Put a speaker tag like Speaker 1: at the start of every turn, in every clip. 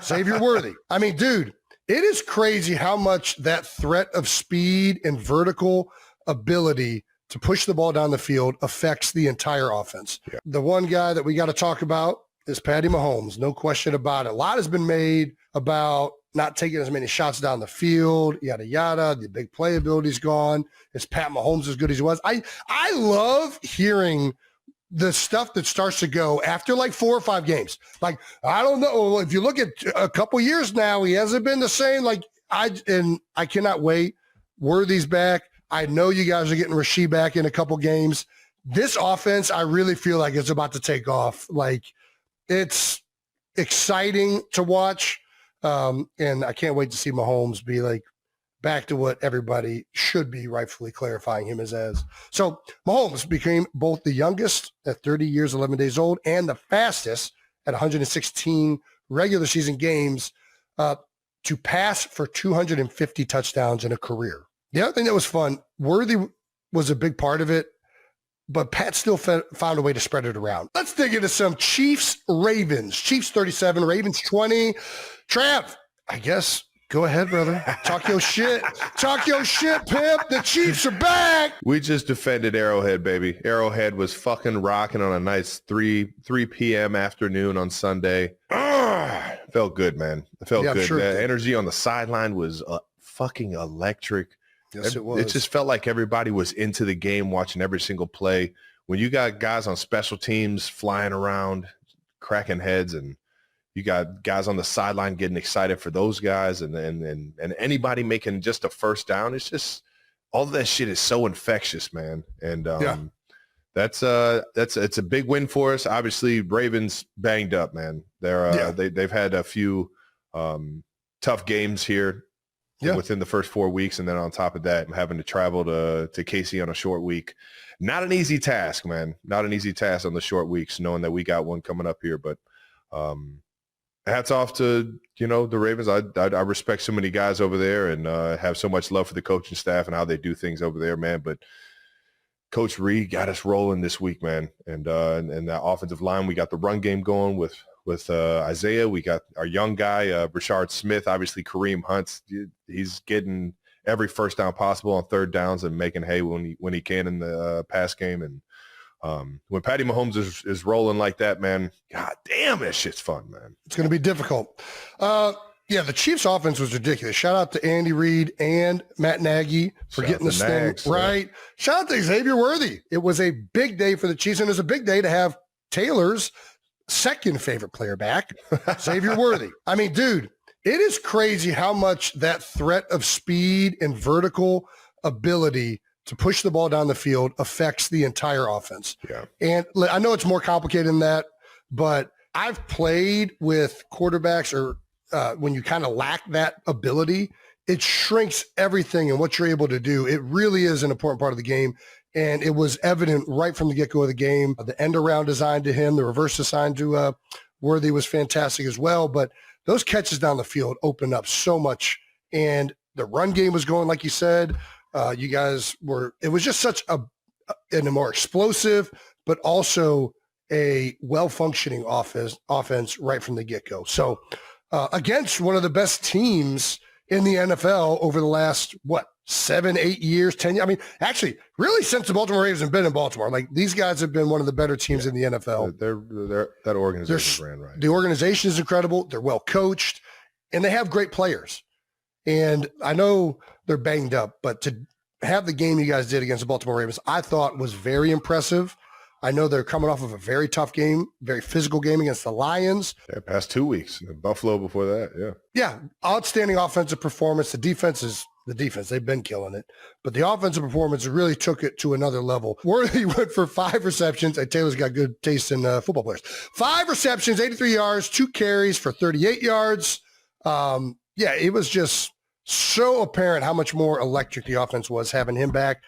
Speaker 1: Xavier Worthy. I mean, dude, it is crazy how much that threat of speed and vertical ability to push the ball down the field affects the entire offense.
Speaker 2: Yeah.
Speaker 1: The one guy that we got to talk about is Patty Mahomes. No question about it. A lot has been made about not taking as many shots down the field, yada, yada. The big playability's gone. Is Pat Mahomes as good as he was? I love hearing the stuff that starts to go after like 4 or 5 games. Like, I don't know. If you look at a couple years now, he hasn't been the same. Like, I cannot wait. Worthy's back. I know you guys are getting Rasheed back in a couple games. This offense, I really feel like it's about to take off. Like, it's exciting to watch. And I can't wait to see Mahomes be like back to what everybody should be rightfully clarifying him as. So Mahomes became both the youngest at 30 years, 11 days old, and the fastest at 116 regular season games to pass for 250 touchdowns in a career. The other thing that was fun, Worthy was a big part of it, but Pat still found a way to spread it around. Let's dig into some Chiefs-Ravens. Chiefs 37, Ravens 20. Trav, I guess, go ahead, brother. Talk your shit. Talk your shit, pimp. The Chiefs are back.
Speaker 2: We just defended Arrowhead, baby. Arrowhead was fucking rocking on a nice 3 p.m. afternoon on Sunday. Felt good, man. It felt good.
Speaker 1: Sure
Speaker 2: The energy on the sideline was fucking electric.
Speaker 1: Yes, it was.
Speaker 2: It just felt like everybody was into the game, watching every single play. When you got guys on special teams flying around, cracking heads, and you got guys on the sideline getting excited for those guys, and anybody making just a first down, it's just all of that shit is so infectious, man. And it's a big win for us. Obviously, Ravens banged up, man. They've had a few tough games here. Yeah. Within the first 4 weeks, and then on top of that, having to travel to KC on a short week. Not an easy task, man. Not an easy task on the short weeks, knowing that we got one coming up here. But hats off to, the Ravens. I respect so many guys over there and have so much love for the coaching staff and how they do things over there, man. But Coach Reed got us rolling this week, man. And that offensive line, we got the run game going with Isaiah. We got our young guy, Rashard Smith, obviously Kareem Hunt. He's getting every first down possible on third downs and making hay when he can in the pass game. And when Patty Mahomes is rolling like that, man, god damn, that shit's fun, man.
Speaker 1: It's going to be difficult. The Chiefs offense was ridiculous. Shout out to Andy Reid and Matt Nagy for getting this thing right. Yeah. Shout out to Xavier Worthy. It was a big day for the Chiefs, and it was a big day to have Taylor's second favorite player back, Xavier Worthy. I mean, dude, it is crazy how much that threat of speed and vertical ability to push the ball down the field affects the entire offense.
Speaker 2: Yeah.
Speaker 1: And I know it's more complicated than that, but I've played with quarterbacks or when you kind of lack that ability, it shrinks everything and what you're able to do. It really is an important part of the game. And it was evident right from the get-go of the game. The end around designed to him, the reverse assigned to Worthy was fantastic as well. But those catches down the field opened up so much. And the run game was going, like you said. You guys were – it was just such a more explosive, but also a well-functioning offense right from the get-go. So against one of the best teams in the NFL over the last, 7, 8 years, 10 years. I mean, actually, really since the Baltimore Ravens have been in Baltimore, like these guys have been one of the better teams in the NFL.
Speaker 2: They're that organization ran right.
Speaker 1: The organization is incredible. They're well coached, and they have great players. And I know they're banged up, but to have the game you guys did against the Baltimore Ravens, I thought was very impressive. I know they're coming off of a very tough game, very physical game against the Lions.
Speaker 2: Yeah, past 2 weeks. Buffalo before that, yeah.
Speaker 1: Yeah, outstanding offensive performance. The defense is the defense. They've been killing it. But the offensive performance really took it to another level. Worthy went for 5 receptions. And Taylor's got good taste in football players. 5 receptions, 83 yards, 2 carries for 38 yards. It was just so apparent how much more electric the offense was having him back.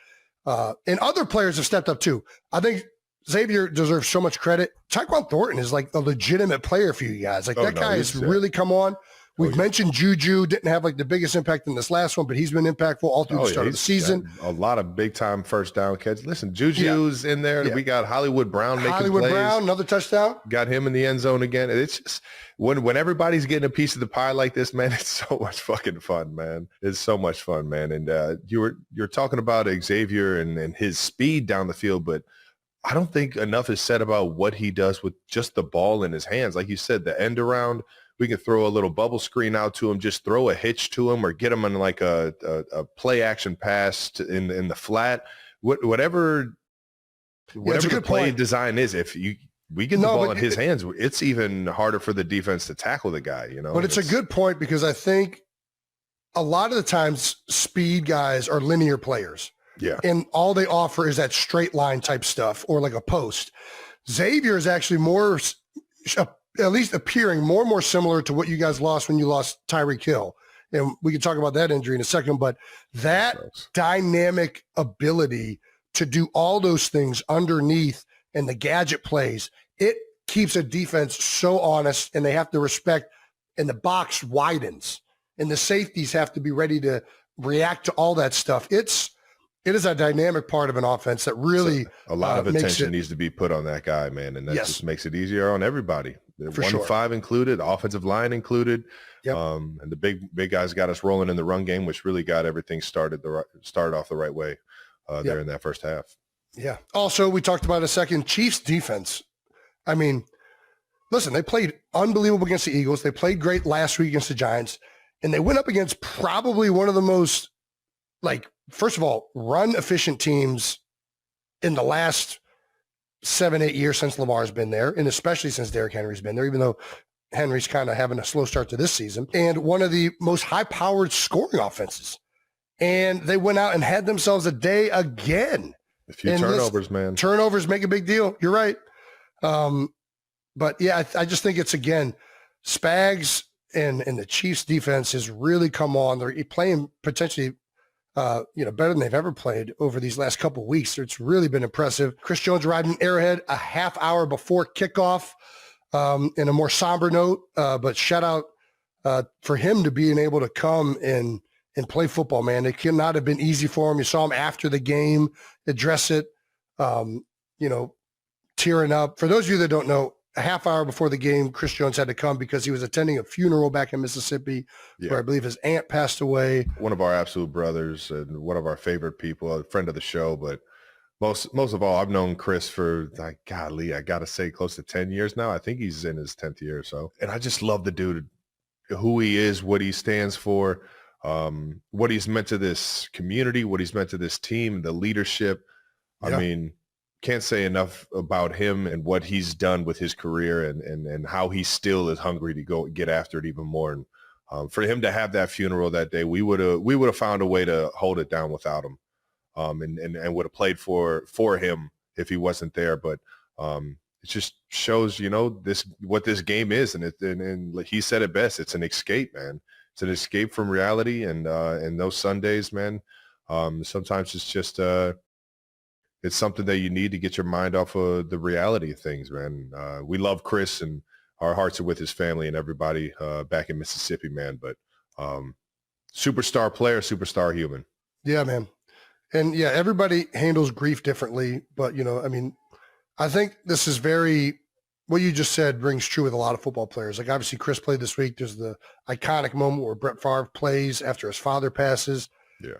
Speaker 1: And other players have stepped up too. I think Xavier deserves so much credit. Tyquan Thornton is like a legitimate player for you guys. Like that guy has really come on. We've mentioned Juju didn't have like the biggest impact in this last one, but he's been impactful all through the start of the season.
Speaker 2: A lot of big time first down catch. Listen, Juju's in there. We got Hollywood Brown making plays.
Speaker 1: Hollywood Brown, another touchdown.
Speaker 2: Got him in the end zone again. It's just when everybody's getting a piece of the pie like this, man, it's so much fucking fun, man. It's so much fun, man. And you're talking about Xavier and his speed down the field, but I don't think enough is said about what he does with just the ball in his hands. Like you said, the end around. We can throw a little bubble screen out to him, just throw a hitch to him, or get him on like a play action pass in the flat. Whatever the play design is, if we get the ball in his hands, it's even harder for the defense to tackle the guy.
Speaker 1: But it's a good point because I think a lot of the times speed guys are linear players.
Speaker 2: Yeah,
Speaker 1: and all they offer is that straight line type stuff or like a post. Xavier is actually more. At least appearing more and more similar to what you guys lost when you lost Tyreek Hill. And we can talk about that injury in a second, but that dynamic ability to do all those things underneath and the gadget plays, it keeps a defense so honest, and they have to respect, and the box widens and the safeties have to be ready to react to all that stuff. It is a dynamic part of an offense that really
Speaker 2: a lot of attention needs to be put on that guy, man. And that just makes it easier on everybody. 1-5 included, offensive line included.
Speaker 1: Yep.
Speaker 2: And the big guys got us rolling in the run game, which really got everything started off the right way there in that first half.
Speaker 1: Yeah. Also, we talked about a second, Chiefs defense. I mean, listen, they played unbelievable against the Eagles. They played great last week against the Giants, and they went up against probably one of the most, first of all, run efficient teams in the last 7-8 years since Lamar's been there, and especially since Derrick Henry's been there, even though Henry's kind of having a slow start to this season, and one of the most high-powered scoring offenses. And they went out and had themselves a day again.
Speaker 2: A few turnovers, man.
Speaker 1: Turnovers make a big deal. You're right. But, yeah, I just think it's, again, Spags and the Chiefs defense has really come on. They're playing potentially better than they've ever played over these last couple of weeks. It's really been impressive. Chris Jones arrived in Arrowhead a half hour before kickoff in a more somber note, but shout out for him to being able to come and play football, man. It could not have been easy for him. You saw him after the game address it, tearing up. For those of you that don't know, a half hour before the game, Chris Jones had to come because he was attending a funeral back in Mississippi where I believe his aunt passed away.
Speaker 2: One of our absolute brothers and one of our favorite people, a friend of the show. But most of all, I've known Chris for, I got to say, close to 10 years now. I think he's in his 10th year or so. And I just love the dude, who he is, what he stands for, what he's meant to this community, what he's meant to this team, the leadership. I mean, can't say enough about him and what he's done with his career and how he still is hungry to go get after it even more. And for him to have that funeral that day, we would have found a way to hold it down without him, and would have played for him if he wasn't there. But it just shows, what this game is, and he said it best. It's an escape, man. It's an escape from reality, and those Sundays, man. Sometimes it's just it's something that you need to get your mind off of the reality of things, man. We love Chris, and our hearts are with his family and everybody back in Mississippi, man. But superstar player, superstar human.
Speaker 1: Yeah, man. And, yeah, everybody handles grief differently. But, I think this is what you just said rings true with a lot of football players. Like, obviously, Chris played this week. There's the iconic moment where Brett Favre plays after his father passes.
Speaker 2: Yeah.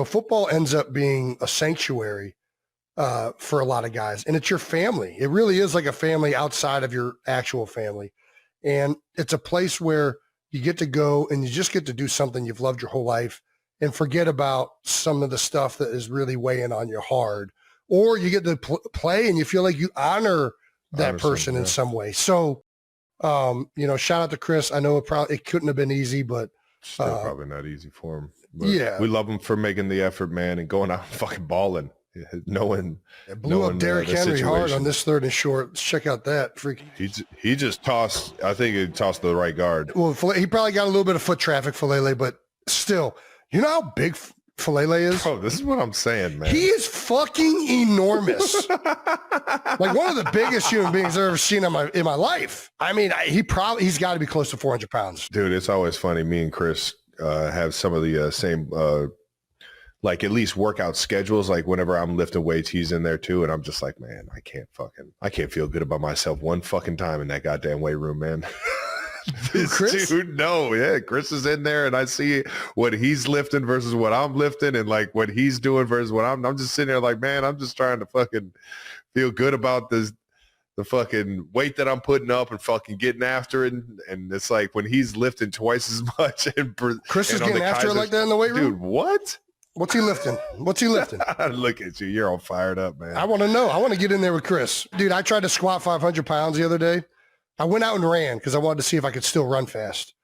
Speaker 1: Football ends up being a sanctuary for a lot of guys, and it's your family. It really is like a family outside of your actual family, and it's a place where you get to go and you just get to do something you've loved your whole life and forget about some of the stuff that is really weighing on you hard, or you get to play and you feel like you honor that person in some way. So, shout out to Chris. I know it couldn't have been easy, but
Speaker 2: still probably not easy for him. But yeah, we love him for making the effort, man, and going out and fucking balling. Knowing
Speaker 1: blew up Derrick Henry hard on this third and short. Check out that freaking.
Speaker 2: He just tossed. I think he tossed the right guard.
Speaker 1: Well, he probably got a little bit of foot traffic for Lele, but still, you know how big Filele is?
Speaker 2: Bro, this is what I'm saying, man.
Speaker 1: He is fucking enormous. Like one of the biggest human beings I've ever seen in my life. I mean, he's got to be close to 400 pounds.
Speaker 2: Dude, it's always funny. Me and Chris have some of the same, like at least workout schedules. Like whenever I'm lifting weights, he's in there too. And I'm just like, man, I can't feel good about myself one fucking time in that goddamn weight room, man.
Speaker 1: Chris?
Speaker 2: Dude, no, yeah, Chris is in there, and I see what he's lifting versus what I'm lifting, and like what he's doing versus what I'm just sitting there like, man, I'm just trying to fucking feel good about the fucking weight that I'm putting up and fucking getting after it, and it's like when he's lifting twice as much, and
Speaker 1: Chris
Speaker 2: and
Speaker 1: is getting after it like that in the weight room.
Speaker 2: Dude, what?
Speaker 1: What's he lifting?
Speaker 2: Look at you, you're all fired up, man.
Speaker 1: I want to know. I want to get in there with Chris, dude. I tried to squat 500 pounds the other day. I went out and ran because I wanted to see if I could still run fast.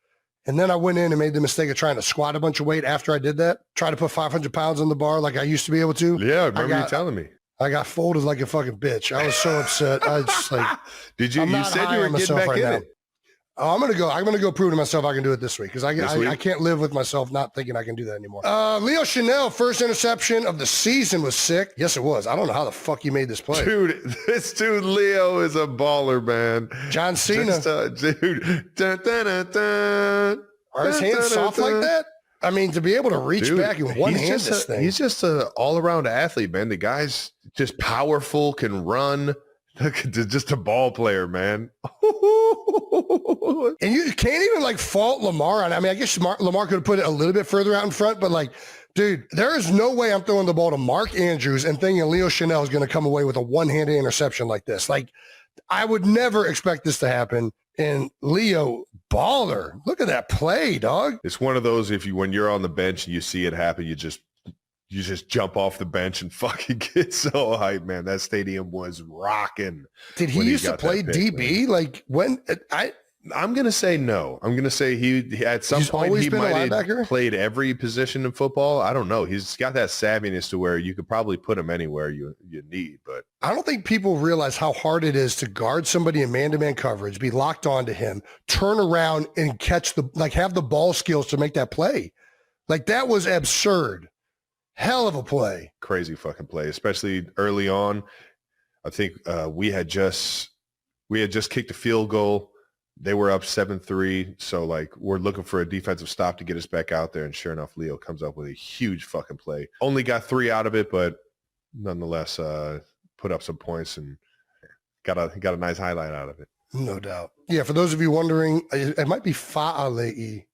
Speaker 1: And then I went in and made the mistake of trying to squat a bunch of weight after I did that. Try to put 500 pounds on the bar like I used to be able to.
Speaker 2: Yeah, I remember you telling me.
Speaker 1: I got folded like a fucking bitch. I was so upset. I just like,
Speaker 2: did you? You said you were getting back in it.
Speaker 1: Oh, I'm gonna go prove to myself I can do it this week because I can't live with myself not thinking I can do that anymore. Leo Chanel, first interception of the season was sick. Yes, it was. I don't know how the fuck he made this play.
Speaker 2: Dude, this dude Leo is a baller, man.
Speaker 1: John Cena.
Speaker 2: Dude. Dun, dun, dun, dun.
Speaker 1: Are his hands soft like that? I mean, to be able to reach back in one hand this thing.
Speaker 2: He's just an all-around athlete, man. The guy's just powerful, can run. Just a ball player, man.
Speaker 1: And you can't even like fault Lamar on. I mean, I guess Lamar could have put it a little bit further out in front, but like, dude, there is no way I'm throwing the ball to Mark Andrews and thinking Leo Chanel is going to come away with a one-handed interception like this. Like, I would never expect this to happen. And Leo, baller. Look at that play, dog.
Speaker 2: It's one of those, when you're on the bench and you see it happen, you just jump off the bench and fucking get so hyped, man. That stadium was rocking.
Speaker 1: Did he used to play DB? Man. Like when
Speaker 2: I'm going to say no. I'm going to say he at some point he might have played every position in football. I don't know. He's got that savviness to where you could probably put him anywhere you need, but
Speaker 1: I don't think people realize how hard it is to guard somebody in man-to-man coverage, be locked onto him, turn around and have the ball skills to make that play. Like that was absurd. Hell of a play.
Speaker 2: Crazy fucking play, especially early on. I think we had just kicked a field goal. They were up 7-3. So like we're looking for a defensive stop to get us back out there. And sure enough, Leo comes up with a huge fucking play. Only got 3 out of it, but nonetheless put up some points and got a nice highlight out of it.
Speaker 1: No doubt. Yeah, for those of you wondering, it might be Fa'alele,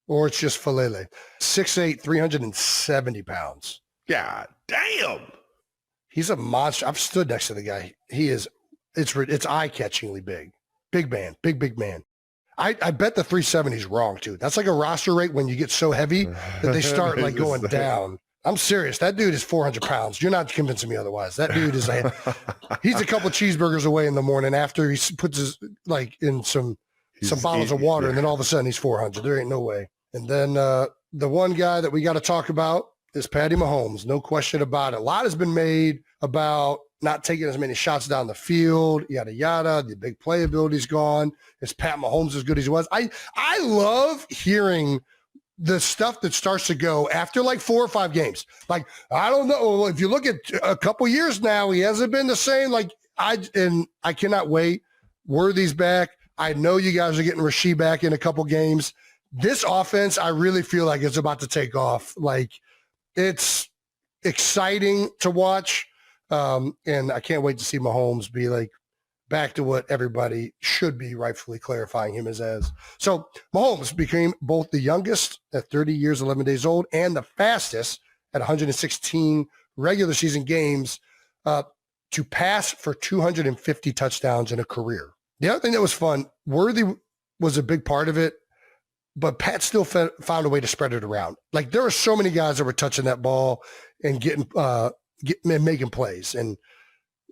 Speaker 1: or it's just Falele. 6'8", 370 pounds.
Speaker 2: God damn.
Speaker 1: He's a monster. I've stood next to the guy. It's eye-catchingly big. Big man. Big man. I bet the 370 is wrong, too. That's like a roster rate when you get so heavy that they start like going down. I'm serious. That dude is 400 pounds. You're not convincing me otherwise. That dude is he's a couple of cheeseburgers away in the morning after he puts his like in some bottles of water, and then all of a sudden he's 400. There ain't no way. And then the one guy that we got to talk about is Patty Mahomes. No question about it. A lot has been made about not taking as many shots down the field, yada, yada. The big playability's gone. Is Pat Mahomes as good as he was? I love hearing the stuff that starts to go after like 4 or 5 games. Like, I don't know. If you look at a couple years now, he hasn't been the same. Like, I cannot wait. Worthy's back. I know you guys are getting Rasheed back in a couple games. This offense, I really feel like it's about to take off. Like, it's exciting to watch. And I can't wait to see Mahomes be like back to what everybody should be rightfully clarifying him as. So Mahomes became both the youngest at 30 years, 11 days old, and the fastest at 116 regular season games to pass for 250 touchdowns in a career. The other thing that was fun, Worthy was a big part of it, but Pat still found a way to spread it around. Like there were so many guys that were touching that ball and making plays. And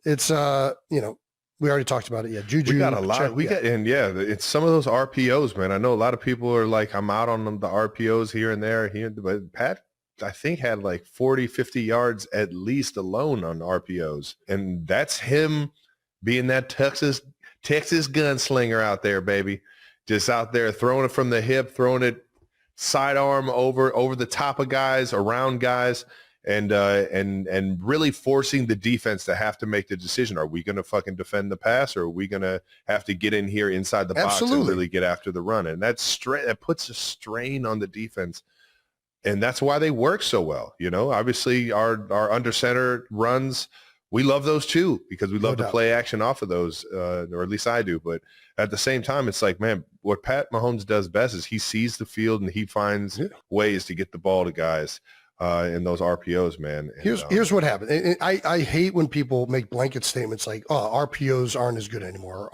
Speaker 1: it's, we already talked about it. Yeah. Juju.
Speaker 2: We got a lot. It's some of those RPOs, man. I know a lot of people are like, I'm out on the RPOs here and there, but Pat, I think had like 40, 50 yards at least alone on RPOs. And that's him being that Texas gunslinger out there, baby. Just out there throwing it from the hip, throwing it sidearm over the top of guys, around guys, and really forcing the defense to have to make the decision. Are we going to fucking defend the pass, or are we going to have to get in here inside the box and really get after the run? And that puts a strain on the defense. And that's why they work so well. Obviously our under center runs, we love those too, because we love to play action off of those, or at least I do. But at the same time, it's like, man, what Pat Mahomes does best is he sees the field and he finds ways to get the ball to guys in those RPOs, man. And,
Speaker 1: here's what happened. And I hate when people make blanket statements like, "Oh, RPOs aren't as good anymore."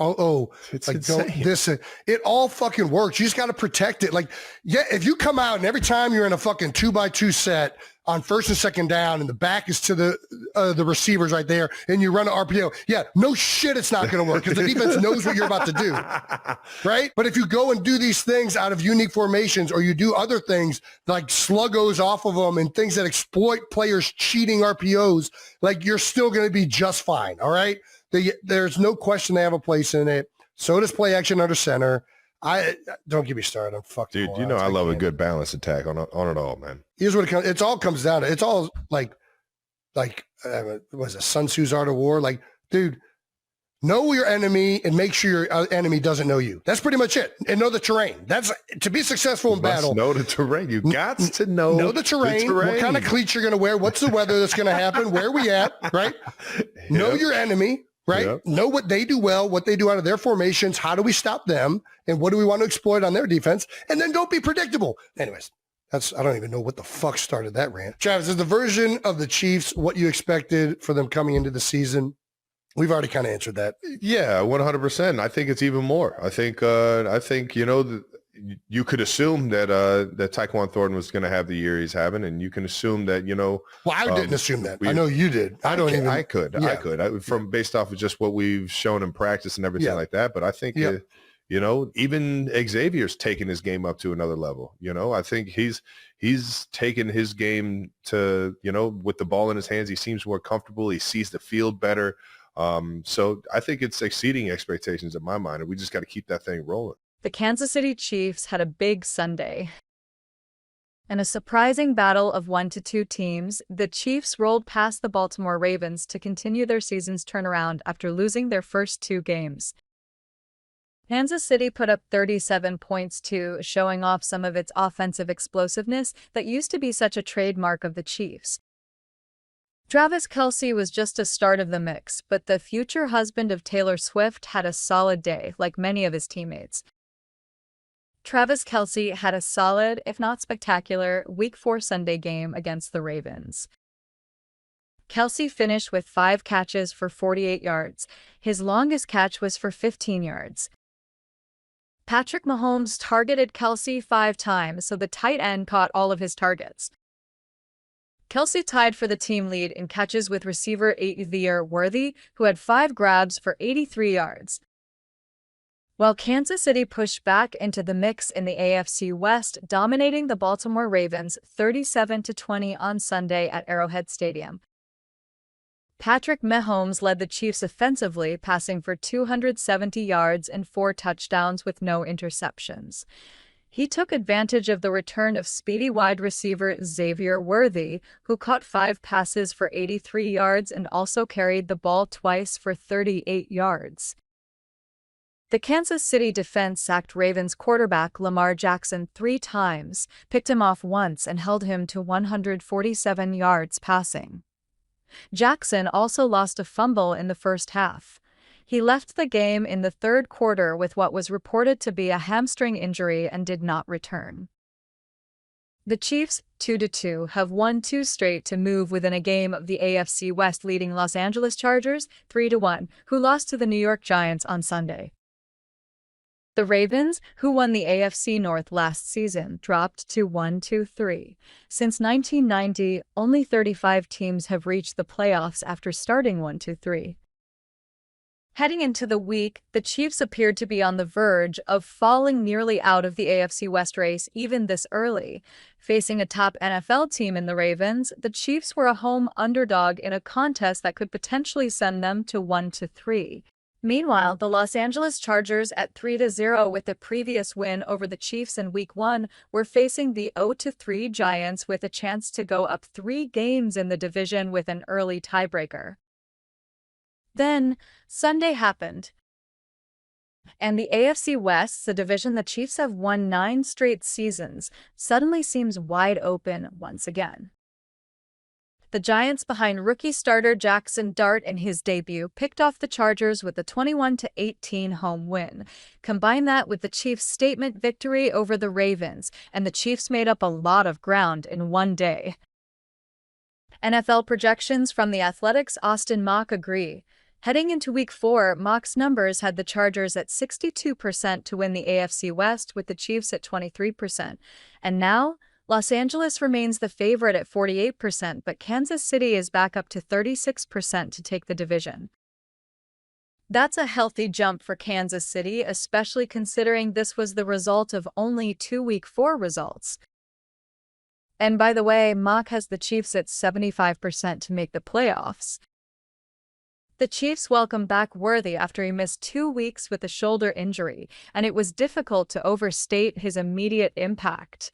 Speaker 1: It's like it all fucking works. You just got to protect it. Like, yeah, if you come out and every time you're in a fucking 2x2 set on first and second down and the back is to the receivers right there and you run an RPO, yeah, no shit, it's not going to work because the defense knows what you're about to do, right? But if you go and do these things out of unique formations, or you do other things like sluggos off of them and things that exploit players cheating RPOs, like, you're still going to be just fine, all right? There's no question they have a place in it. So does play action under center. I don't get me started. I'm fucking
Speaker 2: dude. I love a good balanced attack on it all, man.
Speaker 1: Here's what it all comes down to. It's all like was it Sun Tzu's Art of War? Like, dude, know your enemy and make sure your enemy doesn't know you. That's pretty much it. And know the terrain. That's to be successful in battle.
Speaker 2: Know the terrain. You got to know
Speaker 1: the terrain. What kind of cleats you're going to wear? What's the weather that's going to happen? Where are we at? Right? Yep. Know your enemy. Right? Yep. Know what they do well, what they do out of their formations. How do we stop them? And what do we want to exploit on their defense? And then don't be predictable. Anyways, I don't even know what the fuck started that rant. Travis, is the version of the Chiefs what you expected for them coming into the season? We've already kind of answered that.
Speaker 2: Yeah, 100%. I think it's even more. I think you could assume that Tyquan Thornton was going to have the year he's having, and you can assume that,
Speaker 1: Well, I didn't assume that. I know you did.
Speaker 2: I could. Based off of just what we've shown in practice and everything like that. But I think, even Xavier's taken his game up to another level. I think he's taken his game to, with the ball in his hands, he seems more comfortable. He sees the field better. So I think it's exceeding expectations in my mind, and we just got to keep that thing rolling.
Speaker 3: The Kansas City Chiefs had a big Sunday. In a surprising battle of 1-2 teams, the Chiefs rolled past the Baltimore Ravens to continue their season's turnaround after losing their first 2 games. Kansas City put up 37 points too, showing off some of its offensive explosiveness that used to be such a trademark of the Chiefs. Travis Kelce was just a start of the mix, but the future husband of Taylor Swift had a solid day, like many of his teammates. Travis Kelce had a solid, if not spectacular, Week 4 Sunday game against the Ravens. Kelce finished with 5 catches for 48 yards. His longest catch was for 15 yards. Patrick Mahomes targeted Kelce 5 times, so the tight end caught all of his targets. Kelce tied for the team lead in catches with receiver Xavier Worthy, who had 5 grabs for 83 yards. While Kansas City pushed back into the mix in the AFC West, dominating the Baltimore Ravens 37-20 on Sunday at Arrowhead Stadium. Patrick Mahomes led the Chiefs offensively, passing for 270 yards and 4 touchdowns with no interceptions. He took advantage of the return of speedy wide receiver Xavier Worthy, who caught 5 passes for 83 yards and also carried the ball twice for 38 yards. The Kansas City defense sacked Ravens quarterback Lamar Jackson 3 times, picked him off once, and held him to 147 yards passing. Jackson also lost a fumble in the first half. He left the game in the third quarter with what was reported to be a hamstring injury and did not return. The Chiefs, 2-2, have won 2 straight to move within a game of the AFC West, leading Los Angeles Chargers 3-1, who lost to the New York Giants on Sunday. The Ravens, who won the AFC North last season, dropped to 1-3. Since 1990, only 35 teams have reached the playoffs after starting 1-3. Heading into the week, the Chiefs appeared to be on the verge of falling nearly out of the AFC West race even this early. Facing a top NFL team in the Ravens, the Chiefs were a home underdog in a contest that could potentially send them to 1-3. Meanwhile, the Los Angeles Chargers at 3-0 with the previous win over the Chiefs in Week 1 were facing the 0-3 Giants with a chance to go up 3 games in the division with an early tiebreaker. Then, Sunday happened. And the AFC West, the division the Chiefs have won 9 straight seasons, suddenly seems wide open once again. The Giants, behind rookie starter Jackson Dart in his debut, picked off the Chargers with a 21-18 home win. Combine that with the Chiefs' statement victory over the Ravens, and the Chiefs made up a lot of ground in one day. NFL projections from The Athletic's Austin Mock agree. Heading into Week 4, Mock's numbers had the Chargers at 62% to win the AFC West, with the Chiefs at 23%. And now, Los Angeles remains the favorite at 48%, but Kansas City is back up to 36% to take the division. That's a healthy jump for Kansas City, especially considering this was the result of only 2 Week 4 results. And by the way, Mock has the Chiefs at 75% to make the playoffs. The Chiefs welcome back Worthy after he missed 2 weeks with a shoulder injury, and it was difficult to overstate his immediate impact.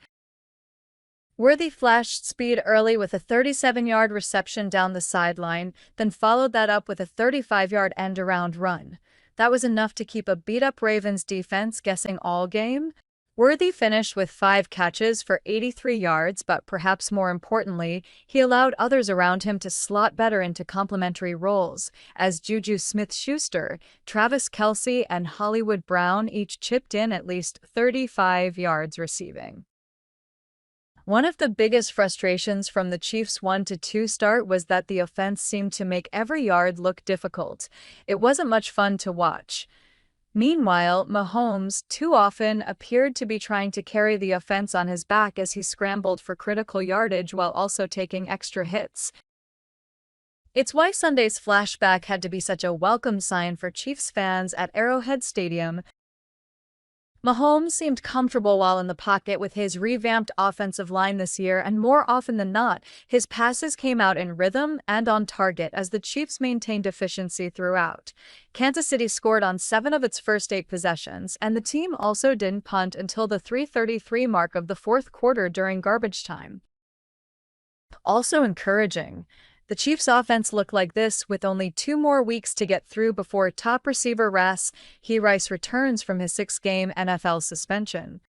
Speaker 3: Worthy flashed speed early with a 37-yard reception down the sideline, then followed that up with a 35-yard end-around run. That was enough to keep a beat-up Ravens defense guessing all game. Worthy finished with 5 catches for 83 yards, but perhaps more importantly, he allowed others around him to slot better into complementary roles, as Juju Smith-Schuster, Travis Kelce, and Hollywood Brown each chipped in at least 35 yards receiving. One of the biggest frustrations from the Chiefs' 1-2 start was that the offense seemed to make every yard look difficult. It wasn't much fun to watch. Meanwhile, Mahomes too often appeared to be trying to carry the offense on his back as he scrambled for critical yardage while also taking extra hits. It's why Sunday's flashback had to be such a welcome sign for Chiefs fans at Arrowhead Stadium. Mahomes seemed comfortable while in the pocket with his revamped offensive line this year, and more often than not, his passes came out in rhythm and on target as the Chiefs maintained efficiency throughout. Kansas City scored on 7 of its first 8 possessions, and the team also didn't punt until the 3:33 mark of the fourth quarter during garbage time. Also encouraging, the Chiefs' offense looked like this with only 2 more weeks to get through before top receiver Rice returns from his 6-game NFL suspension.